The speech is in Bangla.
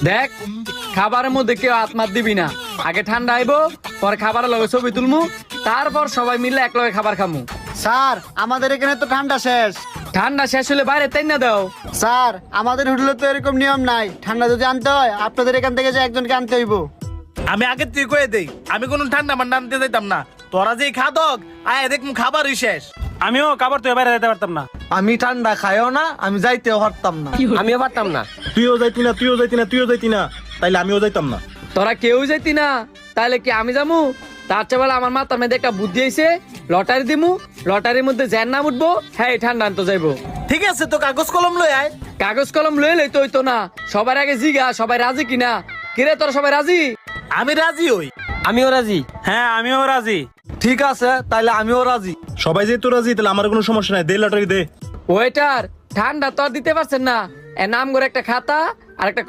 দেখ খাবারের মধ্যে কেউ আত্মার দিবি না, আগে ঠান্ডা আইবো, পরে খাবারের লগে ছবি তুলমু, তারপর সবাই মিলে এক লগে খাবার খামু। স্যার আমাদের এখানে তো ঠান্ডা শেষ। ঠান্ডা শেষ হলে বাইরে তাই না দাও। স্যার আমাদের হোটেলে তো এরকম নিয়ম নাই, ঠান্ডা যদি আনতে হয় আপনাদের এখান থেকে যে একজনকে আনতে হইব। আমি আগে তুই কয়ে দেই, আমি কোনো ঠান্ডা মান্ডা আনতে যাইতাম না। তোরা যে খাদক আয় দেখ খাবারই শেষ। আমিও খাবার তো বাইরে যেতে পারতাম না। আমি ঠান্ডা খাইও না, আমি যাইতেও পারতাম না। আমিও পারতাম না। তুইও যাইতি না, তুইও যাইতি না, তুইও যাইতি না, তাইলে আমিও যাইতাম না। তোরা কেউ যাইতি না, তাহলে কি আমি যামু? তার চেয়ে বলে আমার মাথার মধ্যে একটা বুদ্ধি আইছে, লটারি দিমু, লটারির মধ্যে যার নাম উঠবো হ্যাঁ ঠান্ডা আনতে যাইবো। ঠিক আছে, তো কাগজ কলম লই আয়। কাগজ কলম লয়ে লই তো হইতো না, সবার আগে জিগা সবাই রাজি কিনা। কিরে তোরা সবাই রাজি? আমি রাজি হই। আমিও রাজি। হ্যাঁ আমিও রাজি। ঠিক আছে তাইলে আমিও রাজি। সবাই যেহেতু রাজি, তাহলে আমার কোনো সমস্যা নাই, দে লটারি দে। ওয়েটার ঠান্ডা তো আর দিতে পারছেন না, এর নাম করে একটা খাতা আর একটা